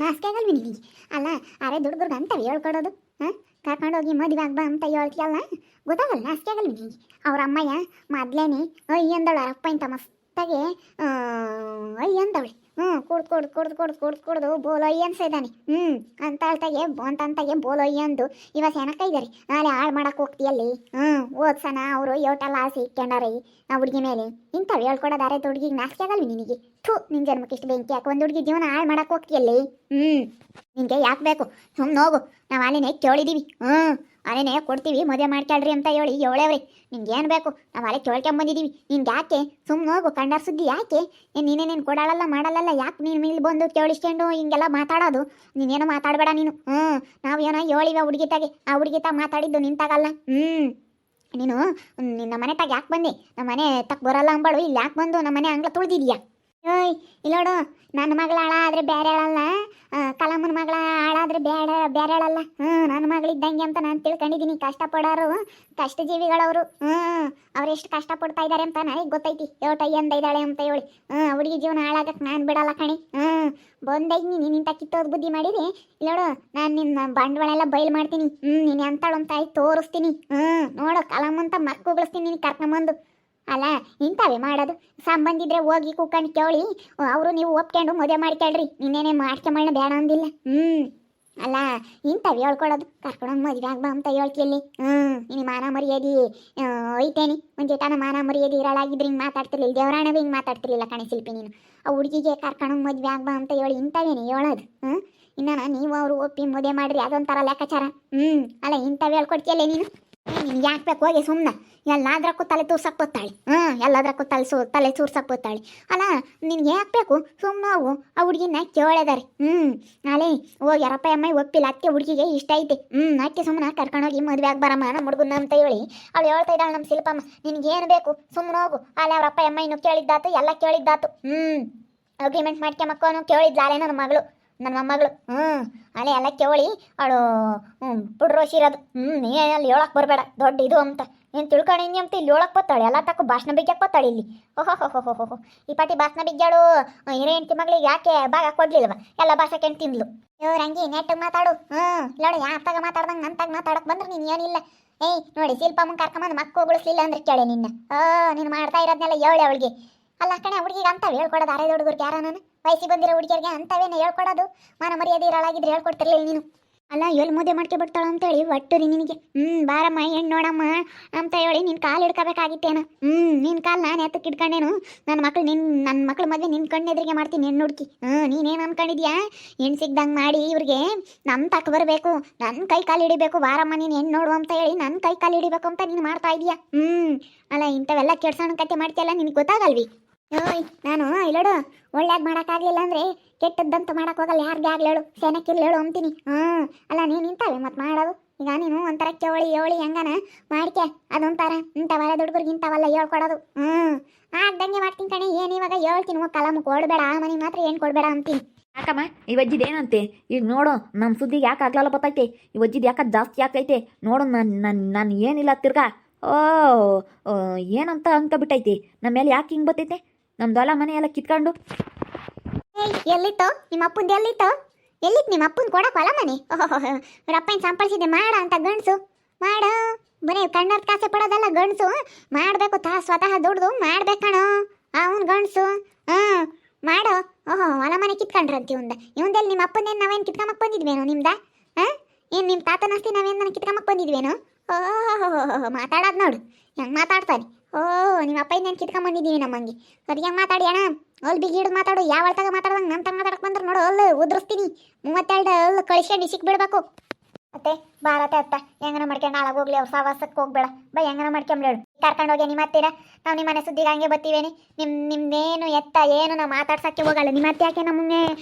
ನಾಚಿಕೆ ಆಗಲ್ವಿ ನಿನಗೆ? ಅಲ್ಲ ಅರೆ ದುಡ್ಗುರ್ಗೆ ಅಂತವೆ ಹೇಳ್ಕೊಡೋದು. ಹಾಂ, ಕರ್ಕೊಂಡೋಗಿ ಮದುವೆ ಆಗ್ಬಾ ಅಂತ ಹೇಳ್ತೀಯಲ್ಲ, ಗೊತ್ತಾಗಲ್ಲ? ನಾಚಿಕೆ ಆಗಲ್ವಿ ನಿನಗೆ? ಅವ್ರ ಅಮ್ಮಯ್ಯ ಮೊದ್ಲೇನೆ ಅಂದವಳು ಅಪ್ಪ ಇಂತ ಮಸ್ತಾಗೆ ಅಂದವಳೆ. ಕುಡ್ದು ಬೋಲೋ ಅನ್ಸಿದ್ದಾನೆ. ಅಂತಾಳ್ತಾಗೆ ಬೋಲೋ ಅಂದು ಇವಾಗ ಸೆನಕ ಇದ್ದಾರೆ. ನಾಳೆ ಹಾಳು ಮಾಡಕ್ಕೆ ಹೋಗ್ತೀಯಲ್ಲಿ. ಓದ್ಸನ ಅವರು ಯೋಟೆಲ್ಲ ಆಸೆ ಇಟ್ಕೊಂಡಾರೆ ಆ ಹುಡುಗಿ ಮೇಲೆ. ಇಂಥವು ಹೇಳ್ಕೊಡೋದಾರೆ ಹುಡುಗಿಗೆ ನಾಚಿಕೆ ಆಗಲ್ವಿ ನಿನಗೆ? ಥೂ, ನಿನ್ನ ಜನ್ಮಕ್ಕೆ ಇಷ್ಟು ಬೆಂಕಿ ಯಾಕೆ? ಒಂದು ಹುಡುಗಿ ಜೀವನ ಹಾಳು ಮಾಡಕ್ಕೆ ಹೋಗ್ತೀಯಲ್ಲಿ. ನಿನಗೆ ಯಾಕೆ ಬೇಕು? ಸುಮ್ಮನೆ ಹೋಗು, ನಾವು ಅಲ್ಲಿನೇ ಕೇಳಿದ್ದೀವಿ. ಅಲ್ಲೇನೇ ಕೊಡ್ತೀವಿ, ಮದುವೆ ಮಾಡ್ಕೊಳ್ರಿ ಅಂತ ಹೇಳೇವ್ರಿ. ನಿನ್ಗೆ ಏನು ಬೇಕು? ನಾವು ಅಲ್ಲೇ ಕೇಳ್ಕೊಂಬಂದಿದ್ದೀವಿ. ನಿನ್ಗೆ ಯಾಕೆ? ಸುಮ್ಮನೆ ಹೋಗು, ಕಂಡಾರ ಸುದ್ದಿ ಯಾಕೆ? ನೀನೇನೇನು ಕೊಡಾಳಲ್ಲ ಮಾಡಲ್ಲ, ಯಾಕೆ ನೀನು ಮೇಲೆ ಬಂದು ಕೇಳಿಸ್ಕೊಂಡು ಹಿಂಗೆಲ್ಲ ಮಾತಾಡೋದು? ನೀನೇನೋ ಮಾತಾಡಬೇಡ ನೀನು. ನಾವೇನೋ ಹೇಳಿವ ಹುಡುಗಿತಾಗೆ, ಆ ಹುಡುಗಿತ ಮಾತಾಡಿದ್ದು ನಿಂತಾಗಲ್ಲ. ನೀನು ನಿನ್ನ ಮನೆ ತಾಗ ಯಾಕೆ ಬಂದೆ? ನಮ್ಮ ಮನೆ ತಕ್ಕ ಬರಲ್ಲ ಅಂಬಾಳು, ಇಲ್ಲಿ ಯಾಕೆ ಬಂದು ನಮ್ಮ ಮನೆ ಅಂಗ್ಲ ತುಳಿದಿದ್ಯಾ? ಓಯ್ ಇಲ್ಲೋಡು, ನನ್ನ ಮಗಳ ಹಾಳಾದ್ರೆ ಬೇರೆ ಹೇಳಲ್ಲ, ಕಲಮ್ಮನ ಮಗಳ ಹಾಳಾದ್ರೆ ಬೇರೆ ಹೇಳಲ್ಲ. ನನ್ನ ಮಗಳಿದ್ದಂಗೆ ಅಂತ ನಾನು ತಿಳ್ಕೊಂಡಿದ್ದೀನಿ. ಕಷ್ಟಪಡೋರು ಕಷ್ಟ ಜೀವಿಗಳವರು. ಅವ್ರು ಎಷ್ಟು ಕಷ್ಟಪಡ್ತಾ ಇದ್ದಾರೆ ಅಂತ ನನಗೆ ಗೊತ್ತೈತಿ. ಯೋಟಯ್ಯಂದ ಇದ್ದಾಳೆ ಅಂತ ಹೇಳಿ ಹುಡುಗಿ ಜೀವನ ಹಾಳಾಗಕ್ಕೆ ನಾನು ಬಿಡಲ್ಲ ಕಣಿ. ಬಂದೈತಿ ನಿಂತ ಕಿತ್ತೋದು ಬುದ್ಧಿ ಮಾಡಿರಿ. ಇಲ್ಲೋಡು, ನಾನು ನಿನ್ನ ಬಂಡವಾಳ ಎಲ್ಲ ಬಯಲು ಮಾಡ್ತೀನಿ. ನೀನು ಎಂತಾಳು ಅಂತ ಆಯ್ತು ತೋರಿಸ್ತೀನಿ. ನೋಡು, ಕಲಮ್ಮಂತ ಮಕ್ಕಳಿಸ್ತೀನಿ ನೀನು ಕರ್ಕೊಂಬಂದು. ಅಲ್ಲ ಇಂಥವೇ ಮಾಡೋದು. ಸಂಬಂಧಿದ್ರೆ ಹೋಗಿ ಕೂಕೊಂಡು ಕೇಳಿ ಅವರು ನೀವು ಒಪ್ಕೊಂಡು ಮದುವೆ ಮಾಡ್ಕೊಳ್ರಿ. ನೀನೇನೇ ಮಾಡ್ಕೊಂಬಳ್ಳ ಬೇಡ ಅಂದಿಲ್ಲ. ಅಲ್ಲ ಇಂಥವು ಹೇಳ್ಕೊಡೋದು. ಕರ್ಕೊಂಡೋಗಿ ಮದುವೆ ಆಗ್ಬಾ ಅಂತ ಹೇಳ್ತಿಯಲ್ಲಿ. ಇನ್ನು ಮಾನ ಮರ್ಯಾದೆ ಐತೇನಿ? ಒಂದೇಟನ ಮಾನ ಮರ್ಯಾದೆ ಇರಲಾಗಿದ್ರೆ ಹಿಂಗೆ ಮಾತಾಡ್ತಿರ್ಲಿಲ್ಲ. ದೇವರಾಣವೇ ಹಿಂಗೆ ಮಾತಾಡ್ತಿರ್ಲಿಲ್ಲ ಕಣೆ ಶಿಲ್ಪಿ ನೀನು. ಆ ಹುಡುಗಿಗೆ ಕರ್ಕೊಂಡೋಗಿ ಮದುವೆ ಆಗ್ಬಾ ಅಂತ ಹೇಳಿ ಇಂಥವೇನೆ ಹೇಳೋದು. ಇನ್ನು ನೀವು ಅವರು ಒಪ್ಪಿ ಮದುವೆ ಮಾಡ್ರಿ, ಅದೊಂಥರ ಲೆಕ್ಕಾಚಾರ. ಅಲ್ಲ ಇಂಥವು ಹೇಳ್ಕೊಡ್ತಿಯಲ್ಲೇ ನೀನು. ನಿನ್ಗೆ ಯಾಕೆ ಬೇಕು? ಹೋಗಿ ಸುಮ್ಮನೆ ಎಲ್ಲಾದ್ರಕ್ಕೂ ತಲೆ ತೂರ್ಸಕ್ಕೆ ಬರ್ತಾಳೆ. ಎಲ್ಲಾದ್ರಕ್ಕೂ ತಲೆ ತೂರ್ಸಕ್ಕೆ ಬರ್ತಾಳೆ. ಅಲ್ಲ ನಿನ್ಗೆ ಯಾಕೆ ಬೇಕು? ಸುಮ್ಮನೆ ಹೋಗು, ಆ ಹುಡುಗಿನ ಕೇಳಿದಾರೆ. ನಾಳೆ ಹೋಗಿ ಯಾರಪ್ಪ ಅಮ್ಮ ಒಪ್ಪಿಲ್ಲ, ಅದಕ್ಕೆ ಹುಡುಗಿಗೆ ಇಷ್ಟ ಐತೆ. ಅದಕ್ಕೆ ಸುಮ್ಮನೆ ಕರ್ಕೊಂಡೋಗಿ ಮದುವೆ ಆಗ್ಬಾರಮ್ಮ ನಮ್ಮ ಹುಡುಗನ ಅಂತ ಹೇಳಿ ಅವಳು ಹೇಳ್ತಾ ಇದ್ದಾಳೆ ನಮ್ಮ ಶಿಲ್ಪಮ್ಮ. ನಿನ್ಗೇನು ಬೇಕು? ಸುಮ್ಮನೆ ಹೋಗು. ಅಲ್ಲೇ ಅವ್ರಪ್ಪ ಅಮ್ಮ ಇನ್ನೂ ಕೇಳಿದ್ದಾತು, ಎಲ್ಲ ಕೇಳಿದ್ದಾತು. ಅಗ್ರಿಮೆಂಟ್ ಮಾಡ್ಕೊಂಬಕ್ಕನು ಕೇಳಿದ್ಲ ಅಲ್ಲೇ ನನ್ನ ಮೊಮ್ಮಗಳು. ಅಲ್ಲೇ ಎಲ್ಲ ಕೇಳಿ ಅವಳು ಪುಡ್ರೋಸಿರೋದು. ನೀ ಅಲ್ಲಿ ಹೇಳಕ್ಕೆ ಬರಬೇಡ ದೊಡ್ಡ ಇದು ಅಂತ. ನೀನು ತಿಳ್ಕೊಂಡಿನಿ ಅಂತ ಇಲ್ಲಿ ಹೇಳಕ್ಕೆ ಬರ್ತಾಳೆ. ಎಲ್ಲ ತಕ್ಕ ಭಾಷಣ ಬಿಗ್ಗಕ್ಕೆ ಬರ್ತಾಳೆ ಇಲ್ಲಿ. ಓಹೋ ಈ ಪಾಟಿ ಭಾಷಣ ಬಿಗ್ಗಾಳು ಹೆಂಡತಿ ಮಗಳಿಗೆ ಯಾಕೆ ಭಾಗ ಕೊಡ್ಲಿಲ್ವ? ಎಲ್ಲ ಭಾಷೆಕೊಂಡು ತಿಂದ್ಲು. ರಂಗಿ ನೆಟ್ಟಿಗೆ ಮಾತಾಡು. ಇಲ್ಲೋಡು, ಯಾತಾಗ ಮಾತಾಡ್ದಂಗೆ ನಂತಾಗ ಮಾತಾಡಕ್ಕೆ ಬಂದ್ರೆ ನೀನು ಏನಿಲ್ಲ. ಏಯ್ ನೋಡಿ, ಶಿಲ್ಪಮ್ಮನ ಕರ್ಕೊಂಬಂದು ಮಕ್ಕಳಿಸ್ಲಿಲ್ಲ ಅಂದ್ರೆ ಕೇಳೆ ನಿನ್ನ. ನೀನು ಮಾಡ್ತಾ ಇರೋದನ್ನೆಲ್ಲ ಹೇಳಿ ಅವಳಿಗೆ. ಅಲ್ಲ ಕಣೆ, ಹುಡುಗಿಗೆ ಅಂತವೇ ಹೇಳ್ಕೊಡೋದು? ಅರೆ ಹುಡುಗರಿಗೆ ಯಾರ ನಾನು ವಯಸ್ಸಿಗೆ ಬಂದಿರೋ ಹುಡುಗಿಯರಿಗೆ ಅಂತವೇನೆ ಹೇಳ್ಕೊಡೋದು? ಮಾನ ಮರ್ಯಾದೆ ಇರಲಾಗಿದ್ರೆ ಹೇಳ್ಕೊಡ್ತಿರ್ಲಿಲ್ಲ ನೀನು. ಅಲ್ಲ ಎಲ್ಲಿ ಮದುವೆ ಮಾಡ್ಕೊಬಿಡ್ತಾಳ ಅಂತೇಳಿ ಒಟ್ಟು ರೀ ನಿನಗೆ. ಬಾರಮ್ಮ ಹೆಣ್ಣು ನೋಡಮ್ಮ ಅಂತ ಹೇಳಿ ನಿನ್ನ ಕಾಲು ಹಿಡ್ಕೋಬೇಕಾಗಿತ್ತೇನು? ನಿನ್ನ ಕಾಲು ನಾನು ಎತ್ತಕ್ಕೆ ಹಿಡ್ಕೊಂಡೇನು? ನನ್ನ ಮಕ್ಳು ಮದುವೆ ನಿನ್ನ ಕಣ್ಣೆದ್ರಿಗೆ ಮಾಡ್ತೀನಿ ಹೆಣ್ಣು ಹುಡುಕಿ. ನೀನೇನು ಅನ್ಕೊಂಡಿದ್ಯಾ? ಹೆಣ್ಣು ಸಿಗ್ದಂಗೆ ಮಾಡಿ ಇವ್ರಿಗೆ ನಮ್ಮ ತಕ್ಕ ಬರಬೇಕು, ನನ್ನ ಕೈ ಕಾಲು ಹಿಡಿಬೇಕು, ಬಾರಮ್ಮ ನೀನು ಹೆಣ್ಣು ನೋಡು ಅಂತ ಹೇಳಿ ನನ್ನ ಕೈ ಕಾಲು ಹಿಡಿಬೇಕು ಅಂತ ನೀನು ಮಾಡ್ತಾ ಇದೀಯಾ? ಅಲ್ಲ ಇಂಥವೆಲ್ಲ ಕೆಡ್ಸೋಣ ಕತೆ ಮಾಡ್ತೀಯಲ್ಲ, ನಿನಗೆ ಗೊತ್ತಾಗಲ್ವಿ? ಓಯ್ ನಾನು ಇಲ್ಲೋಡು, ಒಳ್ಳೆಯಾಗಿ ಮಾಡೋಕ್ಕಾಗಲಿಲ್ಲ ಅಂದರೆ ಕೆಟ್ಟದ್ದಂತೂ ಮಾಡೋಕೆ ಹೋಗಲ್ಲ. ಯಾರಿಗೆ ಆಗ್ಲೇಳು, ಸೆನಕ್ಕಿರ್ಲೇಳು ಅಂತೀನಿ. ಅಲ್ಲ ನೀನು ಇಂಥವೇ ಮತ್ತು ಮಾಡೋದು. ಈಗ ನೀನು ಒಂಥರ ಹೇಳಿ ಹೆಂಗನ ಮಾಡ್ಕೆ ಅದೊಂಥರ ಇಂಥವಲ್ಲ ದುಡ್ಗುರ್ಗೆ ಇಂಥವಲ್ಲ ಹೇಳ್ಕೊಡೋದು. ಆಗ್ದಂಗೆ ಮಾಡ್ತೀನಿ ಕಣೆ. ಏನು ಇವಾಗ ಹೇಳ್ತೀನಿ, ಕಲಮ್ ಕೊಡಬೇಡ, ಮನೆ ಮಾತ್ರ ಏನು ಕೊಡಬೇಡ ಅಂತೀನಿ. ಯಾಕಮ್ಮ ಈ ವಜ್ಜಿದ ಏನಂತೆ? ಈಗ ನೋಡು, ನಮ್ಮ ಸುದ್ದಿಗೆ ಯಾಕೆ ಆಗ್ಲಲ್ಲ ಬತ್ತೈತೆ? ಈ ವಜ್ಜಿದ ಯಾಕೆ ಜಾಸ್ತಿ ಆಗ್ತೈತೆ ನೋಡು. ನಾನು ಏನಿಲ್ಲ ತಿರ್ಗಾ ಏನಂತ ಅಂದ್ಕೊಬಿಟ್ಟೈತಿ. ನಮ್ಮ ಮೇಲೆ ಯಾಕೆ ಹಿಂಗೆ ಬತ್ತೈತೆ? ನಮ್ದು ಹೊಲ ಮನೆ ಎಲ್ಲ ಕಿತ್ಕೊಂಡು. ಎಲ್ಲಿತ್ತು ನಿಮ್ಮ ಅಪ್ಪಂದು? ಎಲ್ಲಿತ್ತು ನಿಮ್ಮ ಅಪ್ಪನ ಕೊಡಕ್ಕೆ ಹೊಲ ಮನೆ? ರಪ್ಪನ ಸಂಪಾದಿಸಿದೆ ಮಾಡ ಅಂತ ಗಂಡಸು ಮಾಡ. ಬರೀ ಕಣ್ಣದ ಕಾಸೆ ಪಡೋದಲ್ಲ ಗಂಡಸು, ಮಾಡಬೇಕು. ಸ್ವತಃ ದುಡ್ದು ಮಾಡ್ಬೇಕಣೋ ಅವನು ಗಂಡಸು. ಮಾಡೋ. ಹೊಲ ಮನೆ ಕಿತ್ಕೊಂಡ್ರಂತಿ ಇವಂದೆಲ್ಲಿ ನಿಮ್ಮ ಅಪ್ಪಂದೇನು ನಾವೇನು ಕಿತ್ಕೊಂಬಕ್ಕೆ ಬಂದಿದ್ವೇನೋ ನಿಮ್ದ? ಏನು ನಿಮ್ಮ ತಾತನ ಆಸ್ತಿ ನಾವೇನು ನನಗೆ ಕಿತ್ಕೊಂಬಕ್ಕೆ ಬಂದಿದ್ವೇನೋ? ಮಾತಾಡೋದು ನೋಡು ಹೆಂಗೆ ಮಾತಾಡ್ತಾನೆ. ನಿಮ್ಮ ಅಪ್ಪ ಇನ್ನೇನು ಕಿತ್ಕೊಂಬಂದಿದ್ದೀವಿ ನಮ್ಮಂಗೆ. ಸರಿಯಾಗಿ ಮಾತಾಡಿ ಅಣ್ಣ. ಅಲ್ಲಿ ಬಿಗಿ ಹಿಡಿದು ಮಾತಾಡು. ಯಾವ ಅಳ್ತಾಗ ಮಾತಾಡ್ದಂಗೆ ನನ್ನ ತಗ ಮಾತಾಡಕ್ಕೆ ಬಂದ್ರೆ ನೋಡು ಅಲ್ಲಿ ಉದ್ರಿಸ್ತೀನಿ. 32 ಅಲ್ಲಿ ಕಳಿಸ್ಕೊಂಡು ಇಸಿಕ್ ಬಿಡ್ಬೇಕು. ಮತ್ತೆ ಭಾರತ ಅತ್ತ ಹೆಂಗನ ಮಾಡ್ಕೊಂಡು ಹಾಳಾಗೋಗ್ಲಿ. ಅವ್ರು ಸಾವಾಸಕ್ಕೆ ಹೋಗ್ಬೇಡ ಬಾ, ಹೆಂಗನ ಮಾಡ್ಕೊಂಬೇಡು. ಕರ್ಕೊಂಡು ಹೋಗಿ ನಿಮ್ಮ ಹತ್ತಿರ ನಾವು ನಿಮ್ಮ ಮನೆ ಸುದ್ದಿಗೆ ಹಂಗೆ ಬರ್ತೀವೇನಿ. ನಿಮ್ದೇನು ಎತ್ತ ಏನು ನಾವು ಮಾತಾಡ್ಸೋಕ್ಕೆ ಹೋಗಲ್ಲ. ನಿಮ್ಮ ಅತ್ತೆ ಯಾಕೆ ನಮ್ಮ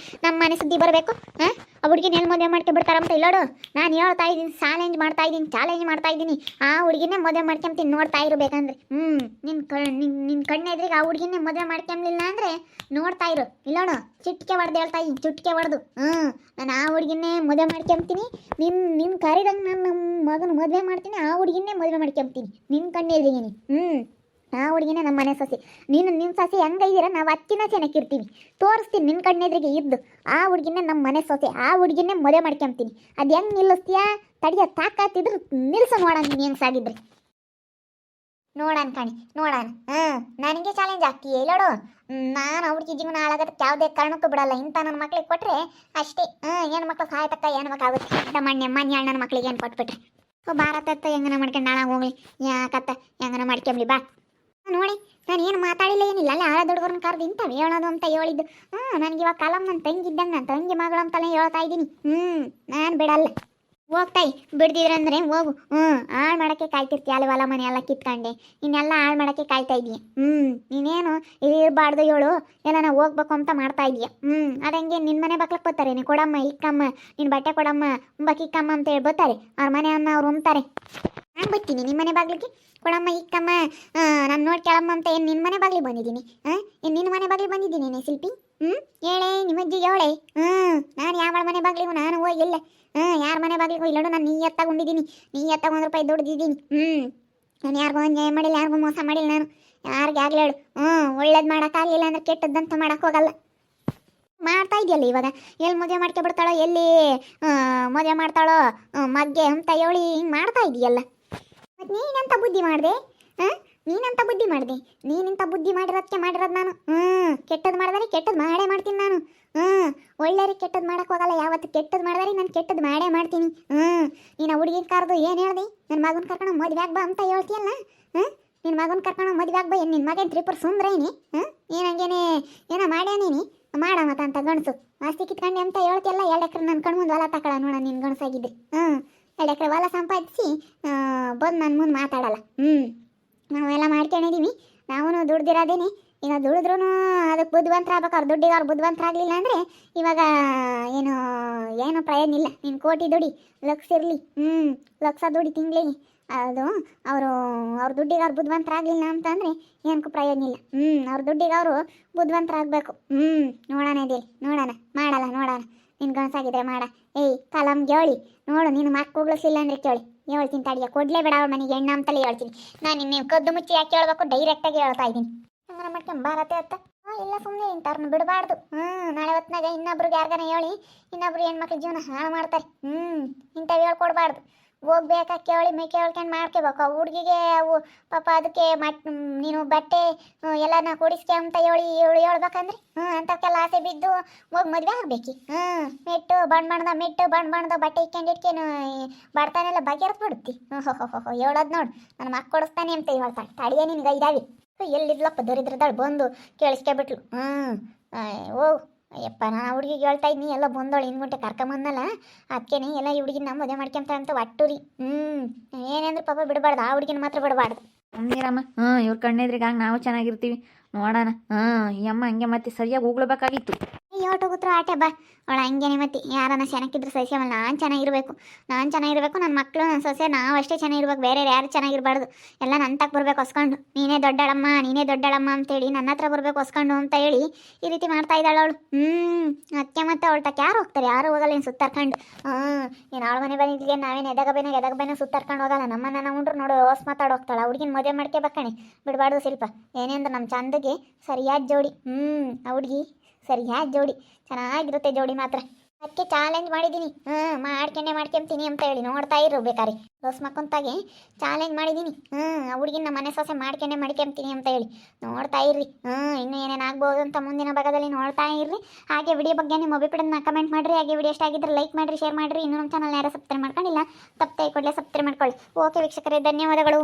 ಮನೆ ಸುದ್ದಿ ಬರಬೇಕು? ಆ ಹುಡುಗಿನ ಎಲ್ಲಿ ಮದುವೆ ಮಾಡ್ಕೊಂಡ್ಬಿಡ್ತಾರಂತ ಇಲ್ಲೋಡು. ನಾನು ಹೇಳ್ತಾ ಇದ್ದೀನಿ, ಚಾಲೆಂಜ್ ಮಾಡ್ತಾ ಇದ್ದೀನಿ. ಆ ಹುಡುಗಿನೇ ಮದುವೆ ಮಾಡ್ಕೊಂತೀನಿ ನೋಡ್ತಾ ಇರಬೇಕಂದ್ರೆ. ನಿನ್ನ ಕಣ್ಣೆದ್ರಿಗೆ ಆ ಹುಡುಗಿನೇ ಮದುವೆ ಮಾಡ್ಕೊಂಬಿಲ್ಲ ಅಂದರೆ ನೋಡ್ತಾ ಇರು. ಇಲ್ಲೋಡು, ಚಿಟ್ಕೆ ಹೊಡೆದು ಹೇಳ್ತಾ ಇದ್ದೀನಿ, ಚಿಟ್ಕೆ ಹೊಡೆದು. ನಾನು ಆ ಹುಡುಗಿನೇ ಮದುವೆ ಮಾಡ್ಕೊಂತೀನಿ. ನಿನ್ನ ಕರಿದಂಗೆ ನಾನು ನಮ್ಮ ಮಗನ ಮದುವೆ ಮಾಡ್ತೀನಿ. ಆ ಹುಡುಗಿನೇ ಮದುವೆ ಮಾಡ್ಕೊಂತೀನಿ ನಿನ್ನ ಕಣ್ಣೆದ್ರಿಗೆ. ಆ ಹುಡುಗಿನೇ ನಮ್ಮ ಮನೆ ಸೊಸೆ. ನಿನ್ನ ಸೊಸೆ ಹೆಂಗೈದಿರ ನಾವು ಅಕ್ಕಿನ ಚೆನ್ನಾಗಿರ್ತೀವಿ, ತೋರಿಸ್ತೀನಿ ನಿನ್ನ ಕಣ್ಣೆದ್ರಿಗೆ ಇದ್ದು. ಆ ಹುಡುಗಿನೇ ನಮ್ಮ ಮನೆ ಸೊಸೆ, ಆ ಹುಡುಗಿನೇ ಮದುವೆ ಮಾಡ್ಕೊಂತೀನಿ. ಅದು ಹೆಂಗೆ ನಿಲ್ಲಿಸ್ತೀಯಾ? ತಡಿಯ ತಾಕಾತಿದ್ರು ನಿಲ್ಸು ನೋಡೋಣ ನೀನು ಹೆಂಗೆ ಸಾಗಿದ್ರಿ. ನೋಡೋಣ ಕಣಿ ನೋಡೋಣ. ನನಗೆ ಚಾಲೆಂಜ್ ಆಗ್ತೀಯ ಇಲ್ಲೋಡು. ನಾನು ಹುಡುಗಿ ಜೀವನ ಹಾಳಾಗತ್ತೆ ಯಾವುದೇ ಕಾರಣಕ್ಕೂ ಬಿಡಲ್ಲ. ಇಂಥ ನನ್ನ ಮಕ್ಳಿಗೆ ಕೊಟ್ಟರೆ ಅಷ್ಟೇ. ಹೆಣ್ಣು ಮಕ್ಳು ಸಾಯ್ತಕ್ಕ ಹೆಣ್ಣು ಮಕ್ಳು ಆಗುತ್ತೆ. ಮಣ್ಣೆ ಅಣ್ಣನ ಮಕ್ಳಿಗೆ ಏನು ಕೊಟ್ಬಿಟ್ರೆ ಭಾರತ ಹೆಂಗನ ಮಾಡ್ಕೊಂಡು ನಾಳೆ ಹೋಗ್ಲಿ, ಯಾಕತ್ತ ಹೆಂಗನ ಮಾಡ್ಕೊಂಬ್ಲಿ ಬಾ. ನೋಡಿ ನಾನು ಏನು ಮಾತಾಡಿಲ್ಲ ಏನಿಲ್ಲ, ಅಲ್ಲೇ ಆಳ ದೊಡ್ಡವ್ರನ್ನ ಕರೆದು ಇಂಥವು ಹೇಳೋದು ಅಂತ ಹೇಳಿದ್ದು. ನನಗೆ ಇವಾಗ ಕಾಲಮ್ ನನ್ನ ತಂಗಿದ್ದಂಗೆ ನನ್ನ ತಂಗಿ ಮಗಳು ಅಂತಲೇ ಹೇಳ್ತಾ ಇದ್ದೀನಿ. ನಾನು ಬಿಡಲ್ಲ. ಹೋಗ್ತಾಯಿ ಬಿಡ್ದಿದ್ರಂದ್ರೆ ಹೋಗು. ಹಾಳು ಮಾಡೋಕ್ಕೆ ಕಾಯ್ತಿರ್ತೀಯ ಅಲ್ಲಿ ಹೊಲ ಮನೆ ಎಲ್ಲ ಕಿತ್ಕೊಂಡೆ, ಇನ್ನೆಲ್ಲ ಹಾಳು ಮಾಡೋಕ್ಕೆ ಕಾಯ್ತಾ ಇದೀಯ. ನೀನೇನು ಇರಬಾರ್ದು ಹೇಳು, ಎಲ್ಲ ನಾವು ಹೋಗ್ಬೇಕು ಅಂತ ಮಾಡ್ತಾ ಇದೀಯ. ಅದಂಗೆ ನಿನ್ನ ಮನೆ ಬಾಕ್ಲಕ್ಕೆ ಬರ್ತಾರೆ, ನೀನು ಕೊಡಮ್ಮ ಇಕ್ಕಮ್ಮ, ನಿನ್ನ ಬಟ್ಟೆ ಕೊಡಮ್ಮ ಉಂಬಕ್ಕಿಕ್ಕಮ್ಮ ಅಂತ ಹೇಳಿ ಬರ್ತಾರೆ. ಅವ್ರ ಮನೆಯನ್ನ ಅವ್ರು ಉಂಬ್ತಾರೆ. ನಾನು ಬರ್ತೀನಿ ನಿಮ್ಮ ಮನೆ ಬಾಗ್ಲಿಗೆ, ಕೊಡಮ್ಮ ಇಕ್ಕಮ್ಮ ನಾನು ನೋಡಿ ಕೇಳಮ್ಮ ಅಂತ. ಏನು ನಿನ್ನ ಮನೆ ಬಾಗ್ಲಿಗೆ ಬಂದಿದ್ದೀನಿ? ಏನು ನಿನ್ನ ಮನೆ ಬಾಗ್ಲಿಗೆ ಬಂದಿದ್ದೀನಿ ಶಿಲ್ಪಿ? ಹೇಳೇ ನಿಮ್ಮಜ್ಜಿಗೆ ಹೇಳೆ. ನಾನು ಯಾವ ಮನೆ ಬಾಗ್ಲಿಗೂ ನಾನು ಹೋಗಿಲ್ಲ. ಯಾರ ಮನೆ ಬಾಗ್ಲಿಗೂ ಇಲ್ಲೋಡು. ನಾನು ನೀ ಎತ್ತಾಗೊಂಡಿದ್ದೀನಿ, ನೀ ಎತ್ತಾಗ ₹1 ದುಡ್ದಿದ್ದೀನಿ. ನಾನು ಯಾರಿಗೂ ಅನ್ಯಾಯ ಮಾಡಿಲ್ಲ, ಯಾರಿಗೂ ಮೋಸ ಮಾಡಿಲ್ಲ. ನಾನು ಯಾರಿಗೆ ಆಗ್ಲಿ ಹೇಳು. ಒಳ್ಳೇದು ಮಾಡೋಕ್ಕಾಗಲಿಲ್ಲ ಅಂದ್ರೆ ಕೆಟ್ಟದ್ದಂತ ಮಾಡೋಕ್ಕೆ ಹೋಗಲ್ಲ. ಮಾಡ್ತಾ ಇದೆಯಲ್ಲ ಇವಾಗ. ಎಲ್ಲಿ ಮದುವೆ ಮಾಡ್ಕೊಬಿಡ್ತಾಳೋ, ಎಲ್ಲಿ ಮದುವೆ ಮಾಡ್ತಾಳೋ ಮಗ್ಗೆ ಅಂತ ಹೇಳಿ ಹಿಂಗೆ ಮಾಡ್ತಾ ಇದೆಯಲ್ಲ. ಮತ್ತು ನೀನಂತ ಬುದ್ಧಿ ಮಾಡಿದೆ? ನೀನಂತ ಬುದ್ಧಿ ಮಾಡಿದೆ? ನೀನಿಂತ ಬುದ್ಧಿ ಮಾಡಿರೋದಕ್ಕೆ ಮಾಡಿರೋದು ನಾನು. ಕೆಟ್ಟದ್ದು ಮಾಡಿದ್ರೆ ಕೆಟ್ಟದ್ದು ಮಾಡೇ ಮಾಡ್ತೀನಿ ನಾನು. ಒಳ್ಳೆಯವ್ರಿಗೆ ಕೆಟ್ಟದ್ದು ಮಾಡೋಕ್ಕೆ ಹೋಗಲ್ಲ. ಯಾವತ್ತು ಕೆಟ್ಟದ್ದು ಮಾಡಿದ್ರೆ ನಾನು ಕೆಟ್ಟದ್ದು ಮಾಡೇ ಮಾಡ್ತೀನಿ. ನೀನು ಹುಡುಗಿನ ಕರೆದು ಏನು ಹೇಳ್ದೆ? ನನ್ನ ಮಗನ ಕರ್ಕೊಂಡು ಮದುವೆ ಆಗ್ಬಾ ಅಂತ ಹೇಳ್ತೀಯಲ್ಲ. ನಿನ್ನ ಮಗನ ಕರ್ಕೊಂಡು ಮದುವೆ ಆಗ್ಬಾ. ಏನು ನಿನ್ನ ಮಗನ ತ್ರಿಪುರ ಸುಂದ್ರ ಏನಿ? ಏನಂಗೇನೆ ಏನೋ ಮಾಡ್ಯಾನೇನಿ ಮಾಡ ಅಂತ ಗಣಸು ಆಸ್ತಿ ಕಿತ್ಕೊಂಡೆ ಅಂತ ಹೇಳ್ತಿಯಲ್ಲ. 2 ಎಕರೆ ನನ್ನ ಕಣ್ಮುಂದು ಹೊಲ ತಗೊಳ ನೋಡ. ನಿನ್ನ ಗಣಸಾಗಿದ್ದೆ 2 ಎಕರೆ ಹೊಲ ಸಂಪಾದಿಸಿ ಬಂದು ನನ್ನ ಮುಂದೆ ಮಾತಾಡಲ್ಲ. ನಾವೆಲ್ಲ ಮಾಡ್ಕೊಂಡಿದ್ದೀವಿ. ನಾವು ದುಡ್ದಿರೋದೇನೆ. ಈಗ ದುಡಿದ್ರೂ ಅದಕ್ಕೆ ಬುದ್ಧಿವಂತರ ಆಗ್ಬೇಕು. ಅವ್ರು ದುಡ್ಡಿಗೆ ಅವ್ರು ಬುದ್ಧಿವಂತರಾಗಲಿಲ್ಲ ಅಂದರೆ ಇವಾಗ ಏನು ಪ್ರಯೋಜನ ಇಲ್ಲ. ನೀನು ಕೋಟಿ ದುಡಿ, ಲಕ್ಷ ಇರಲಿ, ಲಕ್ಷ ದುಡಿ ತಿಂಗಳಿಗೆ, ಅದು ಅವ್ರ ದುಡ್ಡಿಗೆ ಅವ್ರು ಬುದ್ಧಿವಂತರಾಗಲಿಲ್ಲ ಅಂತಂದರೆ ಏನಕ್ಕೂ ಪ್ರಯೋಜನ ಇಲ್ಲ. ಅವ್ರ ದುಡ್ಡಿಗೆ ಅವರು ಬುದ್ಧಿವಂತರಾಗಬೇಕು. ನೋಡೋಣ ಇದೇಳಿ, ನೋಡೋಣ ಮಾಡಲ್ಲ, ನೋಡೋಣ. ನಿನ್ನ ಗಣಸಾಗಿದ್ರೆ ಮಾಡ. ಕಲಮ್ಗೆ ಹೇಳಿ ನೋಡು. ನೀನು ಮಕ್ಕ ಹೋಗ್ಲಿಲ್ಲ ಅಂದರೆ ಕೇಳಿ ಹೇಳ್ತೀನಿ. ತಡಿಯ ಕೊಡಲೇ ಬೇಡ ಅವ್ರ ಮನೆಗೆ ಎಣ್ಣೆ ಅಂತಲೇ ಹೇಳ್ತೀನಿ. ನಾನು ನಿನ್ನ ಕದ್ದು ಮುಚ್ಚಿ ಯಾಕೆ ಹೇಳ್ಬೇಕು? ಡೈರೆಕ್ಟಾಗಿ ಹೇಳ್ತಾ ಇದ್ದೀನಿ. ಹಂಗಾರ ಮಾಡ್ಕೊಂಡು ಭಾರತೆ ಅತ್ತ. ಇಲ್ಲ ಸುಮ್ಮನೆ ಇಂಥವ್ರನ್ನ ಬಿಡಬಾರ್ದು. ನಾಳೆ ಹೊತ್ತಿನಾಗ ಇನ್ನೊಬ್ರಿಗೆ ಯಾರಿಗಾನ ಹೇಳಿ ಇನ್ನೊಬ್ರು ಹೆಣ್ಮಕ್ಳು ಜೀವನ ಹಾಳು ಮಾಡ್ತಾರೆ. ಇಂಥವು ಹೇಳ್ಕೊಡ್ಬಾರ್ದು. ಹೋಗ್ಬೇಕಾ ಕೇಳಿ ಮೇಕೆ ಹೇಳ್ಕೊಂಡು ಮಾಡ್ಕೋಬೇಕು. ಆ ಹುಡುಗಿಗೆ ಅವು ಪಾಪ ಅದಕ್ಕೆ ನೀನು ಬಟ್ಟೆ ಎಲ್ಲನ ಕೊಡಿಸ್ಕೆ ಅಂತ ಹೇಳ್ಬೇಕಂದ್ರೆ ಅಂಥಕ್ಕೆಲ್ಲ ಆಸೆ ಬಿದ್ದು ಹೋಗಿ ಮದುವೆ ಆಗ್ಬೇಕು. ಮೆಟ್ಟು ಬಣ್ಣ ಬಟ್ಟೆ ಇಟ್ಕೊಂಡು ಬಡ್ತಾನೆಲ್ಲ ಬಗೆಹರಿಸ್ಬಿಡುತ್ತಿ. ಹೇಳೋದು ನೋಡು, ನನ್ನ ಮಕ್ಕ ಕೊಡಿಸ್ತಾನೆ ಅಂತ ಹೇಳ್ತಾಳೆ. ತಡಿಯ ನಿನ್ಗೆ ಇದಾವೆ. ಎಲ್ಲಿದ್ಲಪ್ಪ ದರಿದ್ರದಾಳು ಬಂದು ಕೇಳಿಸ್ಕೊಬಿಟ್ಲು. ಹೋಗು ಅಯ್ಯಪ್ಪ. ನಾನು ಹುಡುಗಿಗೆ ಹೇಳ್ತಾ ಇದ್ದೀನಿ, ಎಲ್ಲ ಬಂದೋಳು ಇನ್ಮುಂಟೆ ಕರ್ಕೊಂಬಂದಲ್ಲ. ಅದಕ್ಕೇನೆ ಎಲ್ಲ ಈ ಹುಡುಗಿನ ಮದುವೆ ಮಾಡ್ಕೊಂತ ಅಂತ ಒಟ್ಟುರಿ. ಏನಂದ್ರೆ ಪಾಪ ಬಿಡಬಾರ್ದು, ಆ ಹುಡುಗಿನ ಮಾತ್ರ ಬಿಡಬಾರ್ದು. ನೀರಮ್ಮ ಇವ್ರ ಕಣ್ಣೆದ್ರಿಗೆ ಹಂಗೆ ನಾವು ಚೆನ್ನಾಗಿರ್ತೀವಿ ನೋಡೋಣ. ಈ ಅಮ್ಮ ಹಂಗೆ ಮತ್ತೆ ಸರಿಯಾಗಿ ಹೋಗ್ಲೇಬೇಕಾಗಿತ್ತು. ಹೋಗುತ್ತರು ಆಟೆ ಬಾ. ಅವಳು ಹಂಗೇನೆ ಮತ್ತೆ ಯಾರನ್ನ ಚೆನ್ನಾಗಿದ್ರು ಸಸ್ಯವಲ್ಲ. ನಾನು ಚೆನ್ನಾಗಿರ್ಬೇಕು, ನನ್ನ ಮಕ್ಕಳು ನನ್ನ ಸೊಸೆ ನಾವು ಅಷ್ಟೇ ಚೆನ್ನಾಗಿರ್ಬೇಕು. ಬೇರೆ ಯಾರು ಚೆನ್ನಾಗಿರ್ಬಾರ್ದು. ಎಲ್ಲ ನನ್ನ ತಕ್ಕ ಬರ್ಬೇಕು ಹೊಸ್ಕೊಂಡು. ನೀನೇ ದೊಡ್ಡಳಮ್ಮ ಅಂತೇಳಿ ನನ್ನ ಹತ್ರ ಬರ್ಬೇಕು ಹೊಸ್ಕೊಂಡು ಅಂತ ಹೇಳಿ ಈ ರೀತಿ ಮಾಡ್ತಾ ಇದ್ದಾಳೆ ಅವಳು. ಅದಕ್ಕೆ ಮತ್ತೆ ಅವಳು ತಕ್ಕ ಯಾರು ಹೋಗ್ತಾರೆ? ಯಾರು ಹೋಗಲ್ಲ. ಏನು ಸುತ್ತಾರ್ಕೊಂಡು ಏನು ಅವಳ ಮನೆ ಬಂದಿದ್ಲಿಗೆ ನಾವೇನು ಎದಾಗ ಬೇನ ಸುತ್ತಾರ್ಕೊಂಡು ಹೋಗಲ್ಲ. ನಮ್ಮನ್ನ ನಾವು ಉಂಡ್ರು ನೋಡು ಹೊಸ ಮಾತಾಡಿ ಹೋಗ್ತಾಳೆ. ಆ ಹುಡುಗಿನ ಮದುವೆ ಮಾಡ್ಕೋಬೇಕಣೆ ಬಿಡಬಾರ್ದು. ಶಿಲ್ಪ ಏನೇಂದ್ರೆ ನಮ್ಮ ಚಂದಗೆ ಸರಿಯಾದ ಜೋಡಿ. ಆ ಹುಡುಗಿ ಸರಿಯಾದ ಜೋಡಿ, ಚೆನ್ನಾಗಿರುತ್ತೆ ಜೋಡಿ ಮಾತ್ರ. ಅದಕ್ಕೆ ಚಾಲೆಂಜ್ ಮಾಡಿದ್ದೀನಿ. ಮಾಡ್ಕೊಂತೀನಿ ಅಂತ ಹೇಳಿ ನೋಡ್ತಾ ಇರು ಬೇಕಾರೆ. ರೋಸ್ ಮಕ್ಕಂತಾಗೆ ಚಾಲೆಂಜ್ ಮಾಡಿದ್ದೀನಿ. ಆ ಹುಡುಗಿನ ನಮ್ಮ ಮನೆ ಸೊಸೆ ಮಾಡ್ಕೊಂತೀನಿ ಅಂತ ಹೇಳಿ ನೋಡ್ತಾ ಇರ್ರಿ. ಇನ್ನೂ ಏನೇನಾಗ್ಬೋದು ಅಂತ ಮುಂದಿನ ಭಾಗದಲ್ಲಿ ನೋಡ್ತಾ ಇರ್ರಿ. ಹಾಗೆ ವಿಡಿಯೋ ಬಗ್ಗೆ ನಿಮ್ಮ ಅಭಿಪ್ರಾಯನ ಕಮೆಂಟ್ ಮಾಡಿರಿ. ಹಾಗೆ ವಿಡಿಯೋ ಇಷ್ಟ ಆಗಿದ್ರೆ ಲೈಕ್ ಮಾಡಿರಿ, ಶೇರ್ ಮಾಡಿರಿ. ಇನ್ನೂ ನಮ್ಮ ಚಾನಲ್ ಯಾರು ಸಬ್ಸ್ಕ್ರೈಬ್ ಮಾಡ್ಕೊಂಡಿಲ್ಲ ತಪ್ಪದೆ ಕೂಡಲೇ ಸಬ್ಸ್ಕ್ರೈಬ್ ಮಾಡ್ಕೊಳ್ಳಿ. ಓಕೆ ವೀಕ್ಷಕರೇ, ಧನ್ಯವಾದಗಳು.